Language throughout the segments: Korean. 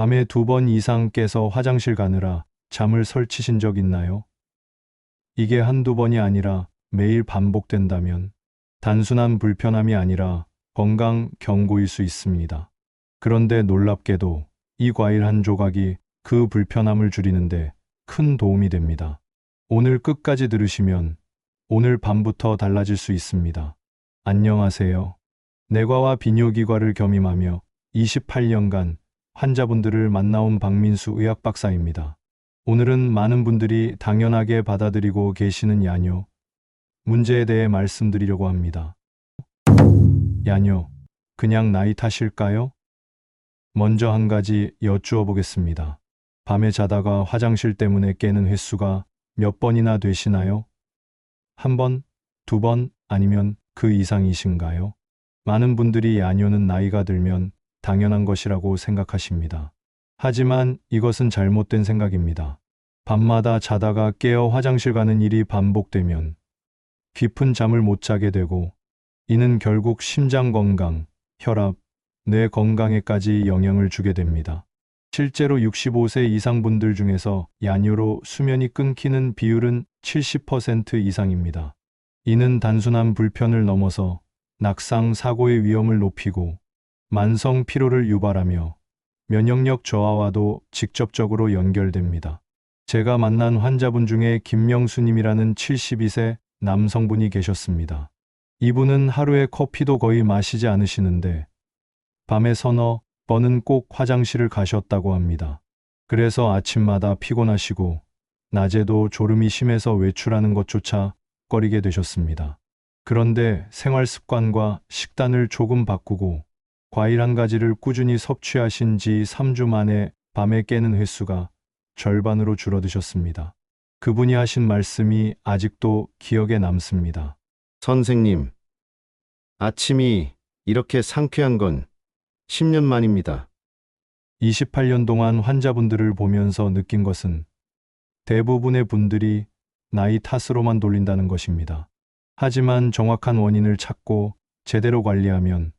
밤에 2번 이상 깨서 화장실 가느라 잠을 설치신 적 있나요? 이게 한두 번이 아니라 매일 반복된다면 단순한 불편함이 아니라 건강 경고일 수 있습니다. 그런데 놀랍게도 이 과일 한 조각이 그 불편함을 줄이는데 큰 도움이 됩니다. 오늘 끝까지 들으시면 오늘 밤부터 달라질 수 있습니다. 안녕하세요. 내과와 비뇨기과를 겸임하며 28년간 환자분들을 만나온 박민수 의학박사입니다. 오늘은 많은 분들이 당연하게 받아들이고 계시는 야뇨 문제에 대해 말씀드리려고 합니다. 야뇨, 그냥 나이 탓일까요? 먼저 한 가지 여쭈어 보겠습니다. 밤에 자다가 화장실 때문에 깨는 횟수가 몇 번이나 되시나요? 한 번, 2번, 아니면 그 이상이신가요? 많은 분들이 야뇨는 나이가 들면 당연한 것이라고 생각하십니다. 하지만 이것은 잘못된 생각입니다. 밤마다 자다가 깨어 화장실 가는 일이 반복되면 깊은 잠을 못 자게 되고 이는 결국 심장 건강, 혈압, 뇌 건강에까지 영향을 주게 됩니다. 실제로 65세 이상 분들 중에서 야뇨로 수면이 끊기는 비율은 70% 이상입니다. 이는 단순한 불편을 넘어서 낙상 사고의 위험을 높이고 만성 피로를 유발하며 면역력 저하와도 직접적으로 연결됩니다. 제가 만난 환자분 중에 김명수님이라는 72세 남성분이 계셨습니다. 이분은 하루에 커피도 거의 마시지 않으시는데 밤에 서너 번은 꼭 화장실을 가셨다고 합니다. 그래서 아침마다 피곤하시고 낮에도 졸음이 심해서 외출하는 것조차 꺼리게 되셨습니다. 그런데 생활 습관과 식단을 조금 바꾸고 과일 한 가지를 꾸준히 섭취하신 지 3주 만에 밤에 깨는 횟수가 절반으로 줄어드셨습니다. 그분이 하신 말씀이 아직도 기억에 남습니다. 선생님, 아침이 이렇게 상쾌한 건 10년 만입니다. 28년 동안 환자분들을 보면서 느낀 것은 대부분의 분들이 나이 탓으로만 돌린다는 것입니다. 하지만 정확한 원인을 찾고 제대로 관리하면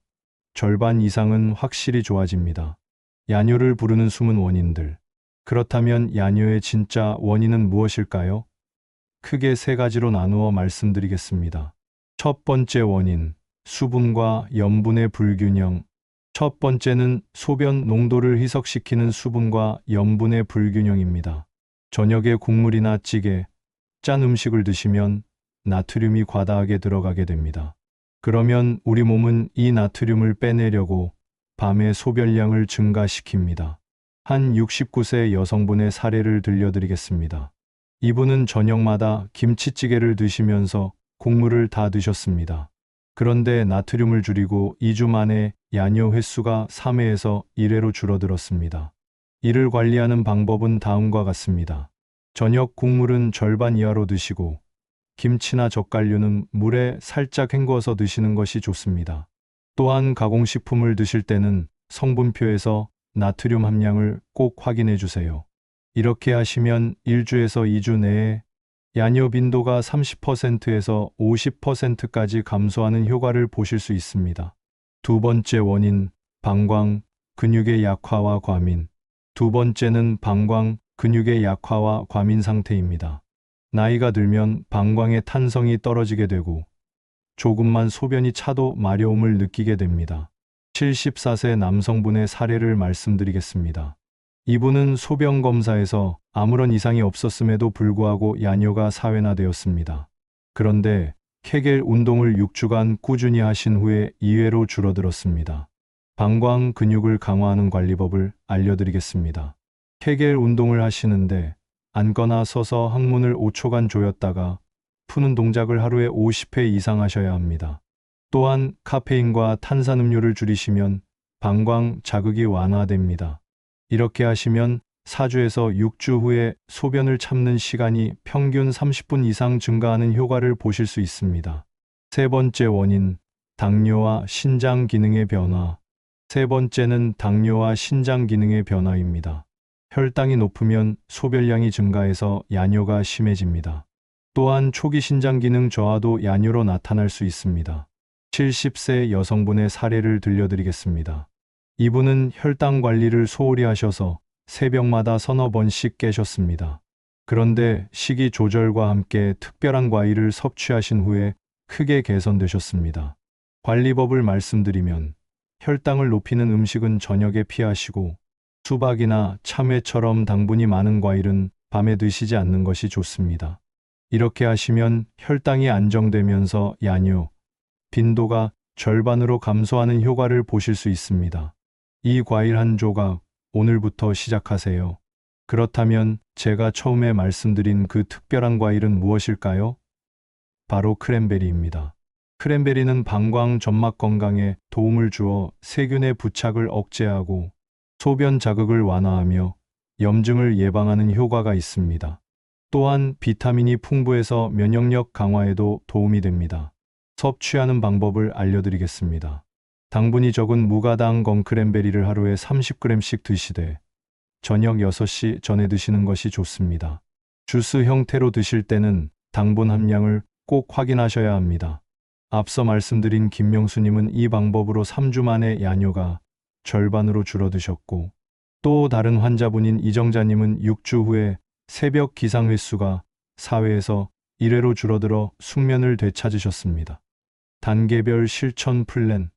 절반 이상은 확실히 좋아집니다. 야뇨를 부르는 숨은 원인들. 그렇다면 야뇨의 진짜 원인은 무엇일까요? 크게 3가지로 나누어 말씀드리겠습니다. 첫 번째 원인, 수분과 염분의 불균형. 첫 번째는 소변 농도를 희석시키는 수분과 염분의 불균형입니다. 저녁에 국물이나 찌개, 짠 음식을 드시면 나트륨이 과다하게 들어가게 됩니다. 그러면 우리 몸은 이 나트륨을 빼내려고 밤에 소변량을 증가시킵니다. 한 69세 여성분의 사례를 들려드리겠습니다. 이분은 저녁마다 김치찌개를 드시면서 국물을 다 드셨습니다. 그런데 나트륨을 줄이고 2주 만에 야뇨 횟수가 3회에서 1회로 줄어들었습니다. 이를 관리하는 방법은 다음과 같습니다. 저녁 국물은 절반 이하로 드시고 김치나 젓갈류는 물에 살짝 헹궈서 드시는 것이 좋습니다. 또한 가공식품을 드실 때는 성분표에서 나트륨 함량을 꼭 확인해 주세요. 이렇게 하시면 1주에서 2주 내에 야뇨 빈도가 30%에서 50%까지 감소하는 효과를 보실 수 있습니다. 두 번째 원인, 방광, 근육의 약화와 과민. 두 번째는 방광, 근육의 약화와 과민 상태입니다. 나이가 들면 방광의 탄성이 떨어지게 되고 조금만 소변이 차도 마려움을 느끼게 됩니다. 74세 남성분의 사례를 말씀드리겠습니다. 이분은 소변 검사에서 아무런 이상이 없었음에도 불구하고 야뇨가 사회화되었습니다. 그런데 케겔 운동을 6주간 꾸준히 하신 후에 2회로 줄어들었습니다. 방광 근육을 강화하는 관리법을 알려드리겠습니다. 케겔 운동을 하시는데 앉거나 서서 항문을 5초간 조였다가 푸는 동작을 하루에 50회 이상 하셔야 합니다. 또한 카페인과 탄산음료를 줄이시면 방광 자극이 완화됩니다. 이렇게 하시면 4주에서 6주 후에 소변을 참는 시간이 평균 30분 이상 증가하는 효과를 보실 수 있습니다. 세 번째 원인, 당뇨와 신장 기능의 변화. 세 번째는 당뇨와 신장 기능의 변화입니다. 혈당이 높으면 소변량이 증가해서 야뇨가 심해집니다. 또한 초기 신장 기능 저하도 야뇨로 나타날 수 있습니다. 70세 여성분의 사례를 들려드리겠습니다. 이분은 혈당 관리를 소홀히 하셔서 새벽마다 서너 번씩 깨셨습니다. 그런데 식이 조절과 함께 특별한 과일을 섭취하신 후에 크게 개선되셨습니다. 관리법을 말씀드리면 혈당을 높이는 음식은 저녁에 피하시고 수박이나 참외처럼 당분이 많은 과일은 밤에 드시지 않는 것이 좋습니다. 이렇게 하시면 혈당이 안정되면서 야뇨, 빈도가 절반으로 감소하는 효과를 보실 수 있습니다. 이 과일 한 조각 오늘부터 시작하세요. 그렇다면 제가 처음에 말씀드린 그 특별한 과일은 무엇일까요? 바로 크랜베리입니다. 크랜베리는 방광 점막 건강에 도움을 주어 세균의 부착을 억제하고 소변 자극을 완화하며 염증을 예방하는 효과가 있습니다. 또한 비타민이 풍부해서 면역력 강화에도 도움이 됩니다. 섭취하는 방법을 알려드리겠습니다. 당분이 적은 무가당 건크랜베리를 하루에 30g씩 드시되 저녁 6시 전에 드시는 것이 좋습니다. 주스 형태로 드실 때는 당분 함량을 꼭 확인하셔야 합니다. 앞서 말씀드린 김명수님은 이 방법으로 3주 만에 야뇨가 절반으로 줄어드셨고 또 다른 환자분인 이정자님은 6주 후에 새벽 기상 횟수가 4회에서 1회로 줄어들어 숙면을 되찾으셨습니다. 단계별 실천 플랜.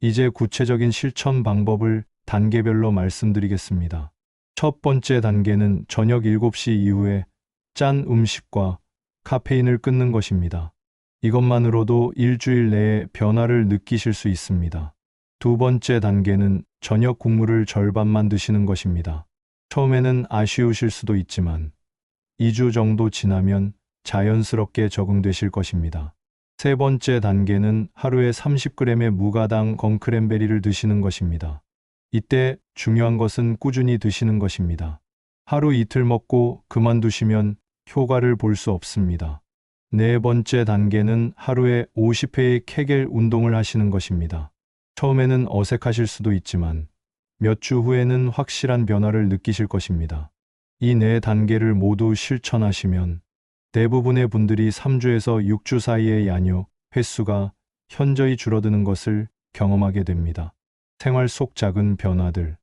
이제 구체적인 실천 방법을 단계별로 말씀드리겠습니다. 첫 번째 단계는 저녁 7시 이후에 짠 음식과 카페인을 끊는 것입니다. 이것만으로도 일주일 내에 변화를 느끼실 수 있습니다. 두 번째 단계는 저녁 국물을 절반만 드시는 것입니다. 처음에는 아쉬우실 수도 있지만 2주 정도 지나면 자연스럽게 적응되실 것입니다. 세 번째 단계는 하루에 30g의 무가당 건크랜베리를 드시는 것입니다. 이때 중요한 것은 꾸준히 드시는 것입니다. 하루 이틀 먹고 그만두시면 효과를 볼 수 없습니다. 네 번째 단계는 하루에 50회의 케겔 운동을 하시는 것입니다. 처음에는 어색하실 수도 있지만 몇 주 후에는 확실한 변화를 느끼실 것입니다. 이 네 단계를 모두 실천하시면 대부분의 분들이 3주에서 6주 사이의 야뇨 횟수가 현저히 줄어드는 것을 경험하게 됩니다. 생활 속 작은 변화들.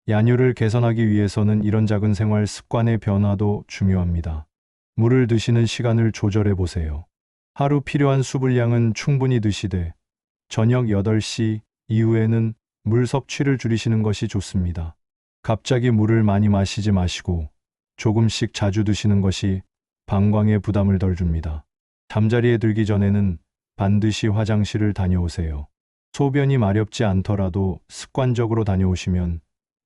야뇨를 개선하기 위해서는 이런 작은 생활 습관의 변화도 중요합니다. 물을 드시는 시간을 조절해 보세요. 하루 필요한 수분량은 충분히 드시되 저녁 8시 이후에는 물 섭취를 줄이시는 것이 좋습니다. 갑자기 물을 많이 마시지 마시고 조금씩 자주 드시는 것이 방광에 부담을 덜 줍니다. 잠자리에 들기 전에는 반드시 화장실을 다녀오세요. 소변이 마렵지 않더라도 습관적으로 다녀오시면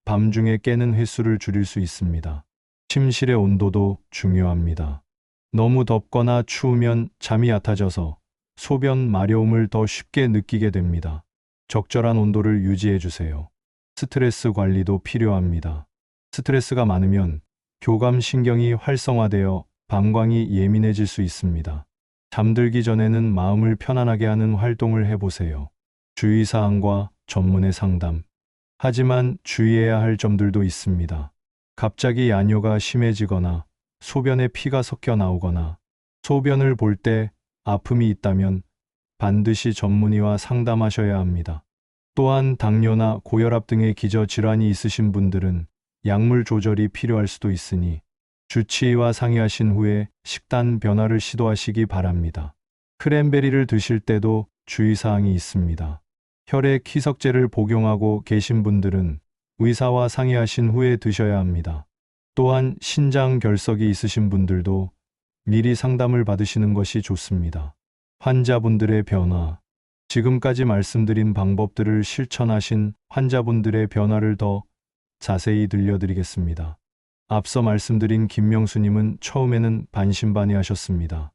밤중에 깨는 횟수를 줄일 수 있습니다. 침실의 온도도 중요합니다. 너무 덥거나 추우면 잠이 얕아져서 소변 마려움을 더 쉽게 느끼게 됩니다. 적절한 온도를 유지해 주세요. 스트레스 관리도 필요합니다. 스트레스가 많으면 교감신경이 활성화되어 방광이 예민해질 수 있습니다. 잠들기 전에는 마음을 편안하게 하는 활동을 해보세요. 주의사항과 전문의 상담. 하지만 주의해야 할 점들도 있습니다. 갑자기 야뇨가 심해지거나 소변에 피가 섞여 나오거나 소변을 볼 때 아픔이 있다면 반드시 전문의와 상담하셔야 합니다. 또한 당뇨나 고혈압 등의 기저질환이 있으신 분들은 약물 조절이 필요할 수도 있으니 주치의와 상의하신 후에 식단 변화를 시도하시기 바랍니다. 크랜베리를 드실 때도 주의사항이 있습니다. 혈액 희석제를 복용하고 계신 분들은 의사와 상의하신 후에 드셔야 합니다. 또한 신장 결석이 있으신 분들도 미리 상담을 받으시는 것이 좋습니다. 환자분들의 변화. 지금까지 말씀드린 방법들을 실천하신 환자분들의 변화를 더 자세히 들려드리겠습니다. 앞서 말씀드린 김명수님은 처음에는 반신반의하셨습니다.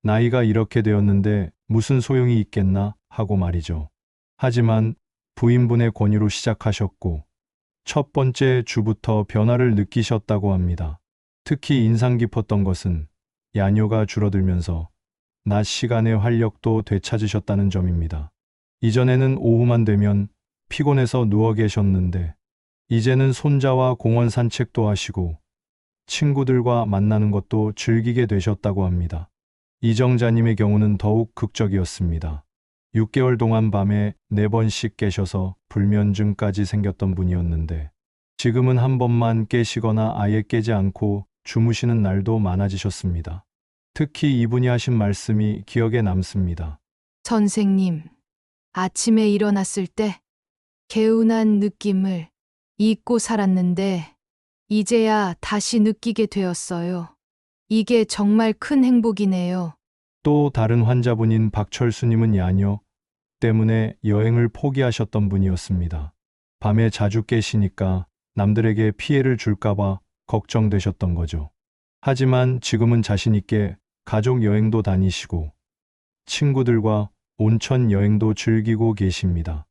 나이가 이렇게 되었는데 무슨 소용이 있겠나 하고 말이죠. 하지만 부인분의 권유로 시작하셨고 첫 번째 주부터 변화를 느끼셨다고 합니다. 특히 인상 깊었던 것은 야뇨가 줄어들면서 낮 시간의 활력도 되찾으셨다는 점입니다. 이전에는 오후만 되면 피곤해서 누워 계셨는데 이제는 손자와 공원 산책도 하시고 친구들과 만나는 것도 즐기게 되셨다고 합니다. 이정자님의 경우는 더욱 극적이었습니다. 6개월 동안 밤에 4번씩 깨셔서 불면증까지 생겼던 분이었는데 지금은 한 번만 깨시거나 아예 깨지 않고 주무시는 날도 많아지셨습니다. 특히 이분이 하신 말씀이 기억에 남습니다. 선생님, 아침에 일어났을 때 개운한 느낌을 잊고 살았는데 이제야 다시 느끼게 되었어요. 이게 정말 큰 행복이네요. 또 다른 환자분인 박철수님은 야뇨 때문에 여행을 포기하셨던 분이었습니다. 밤에 자주 깨시니까 남들에게 피해를 줄까봐 걱정되셨던 거죠. 하지만 지금은 자신있게 가족 여행도 다니시고 친구들과 온천 여행도 즐기고 계십니다.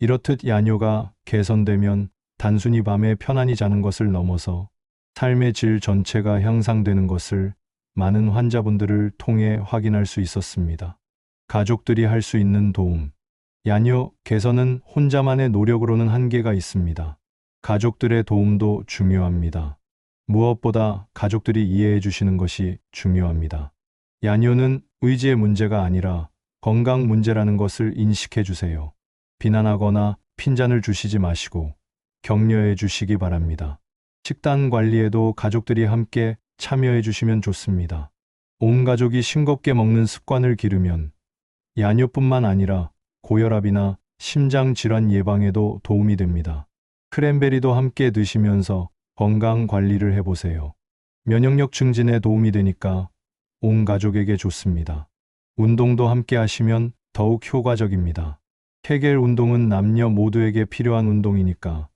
이렇듯 야뇨가 개선되면 단순히 밤에 편안히 자는 것을 넘어서 삶의 질 전체가 향상되는 것을 많은 환자분들을 통해 확인할 수 있었습니다. 가족들이 할 수 있는 도움. 야뇨 개선은 혼자만의 노력으로는 한계가 있습니다. 가족들의 도움도 중요합니다. 무엇보다 가족들이 이해해 주시는 것이 중요합니다. 야뇨는 의지의 문제가 아니라 건강 문제라는 것을 인식해 주세요. 비난하거나 핀잔을 주시지 마시고 격려해 주시기 바랍니다. 식단 관리에도 가족들이 함께 참여해 주시면 좋습니다. 온 가족이 싱겁게 먹는 습관을 기르면 야뇨뿐만 아니라 고혈압이나 심장 질환 예방에도 도움이 됩니다. 크랜베리도 함께 드시면서 건강 관리를 해보세요. 면역력 증진에 도움이 되니까 온 가족에게 좋습니다. 운동도 함께 하시면 더욱 효과적입니다. 케겔 운동은 남녀 모두에게 필요한 운동이니까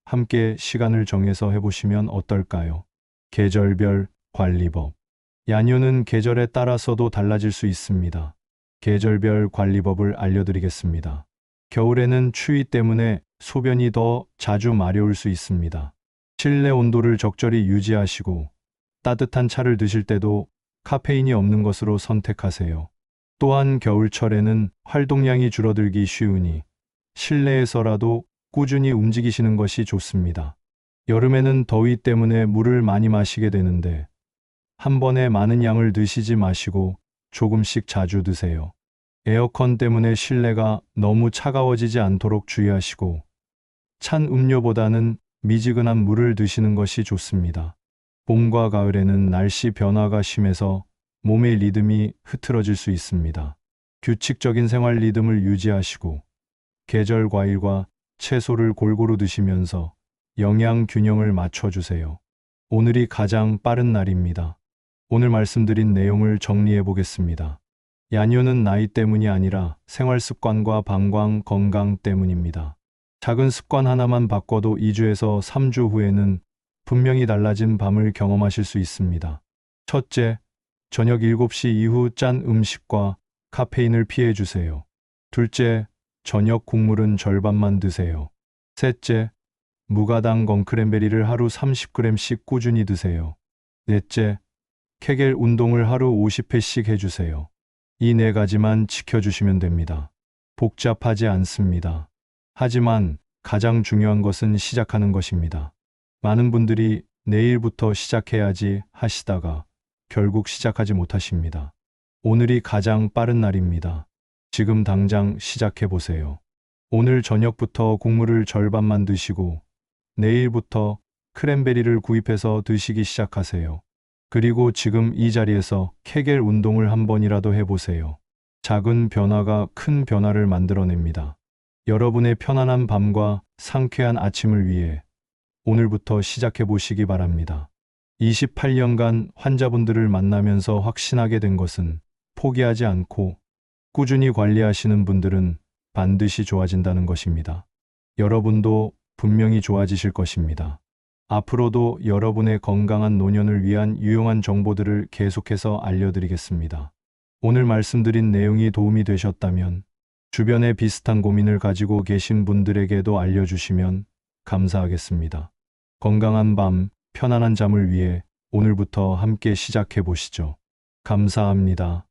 함께 시간을 정해서 해보시면 어떨까요? 계절별 관리법. 야뇨는 계절에 따라서도 달라질 수 있습니다. 계절별 관리법을 알려드리겠습니다. 겨울에는 추위 때문에 소변이 더 자주 마려울 수 있습니다. 실내 온도를 적절히 유지하시고 따뜻한 차를 드실 때도 카페인이 없는 것으로 선택하세요. 또한 겨울철에는 활동량이 줄어들기 쉬우니 실내에서라도 꾸준히 움직이시는 것이 좋습니다. 여름에는 더위 때문에 물을 많이 마시게 되는데 한 번에 많은 양을 드시지 마시고 조금씩 자주 드세요. 에어컨 때문에 실내가 너무 차가워지지 않도록 주의하시고 찬 음료보다는 미지근한 물을 드시는 것이 좋습니다. 봄과 가을에는 날씨 변화가 심해서 몸의 리듬이 흐트러질 수 있습니다. 규칙적인 생활 리듬을 유지하시고 계절 과일과 채소를 골고루 드시면서 영양 균형을 맞춰주세요. 오늘이 가장 빠른 날입니다. 오늘 말씀드린 내용을 정리해 보겠습니다. 야뇨는 나이 때문이 아니라 생활 습관과 방광 건강 때문입니다. 작은 습관 하나만 바꿔도 2주에서 3주 후에는 분명히 달라진 밤을 경험하실 수 있습니다. 첫째, 저녁 7시 이후 짠 음식과 카페인을 피해 주세요. 둘째, 저녁 국물은 절반만 드세요. 셋째, 무가당 건크랜베리를 하루 30g씩 꾸준히 드세요. 넷째, 케겔 운동을 하루 50회씩 해주세요. 이 4가지만 지켜주시면 됩니다. 복잡하지 않습니다. 하지만 가장 중요한 것은 시작하는 것입니다. 많은 분들이 내일부터 시작해야지 하시다가 결국 시작하지 못하십니다. 오늘이 가장 빠른 날입니다. 지금 당장 시작해 보세요. 오늘 저녁부터 국물을 절반만 드시고 내일부터 크랜베리를 구입해서 드시기 시작하세요. 그리고 지금 이 자리에서 케겔 운동을 한 번이라도 해보세요. 작은 변화가 큰 변화를 만들어냅니다. 여러분의 편안한 밤과 상쾌한 아침을 위해 오늘부터 시작해 보시기 바랍니다. 28년간 환자분들을 만나면서 확신하게 된 것은 포기하지 않고 꾸준히 관리하시는 분들은 반드시 좋아진다는 것입니다. 여러분도 분명히 좋아지실 것입니다. 앞으로도 여러분의 건강한 노년을 위한 유용한 정보들을 계속해서 알려드리겠습니다. 오늘 말씀드린 내용이 도움이 되셨다면 주변에 비슷한 고민을 가지고 계신 분들에게도 알려주시면 감사하겠습니다. 건강한 밤, 편안한 잠을 위해 오늘부터 함께 시작해 보시죠. 감사합니다.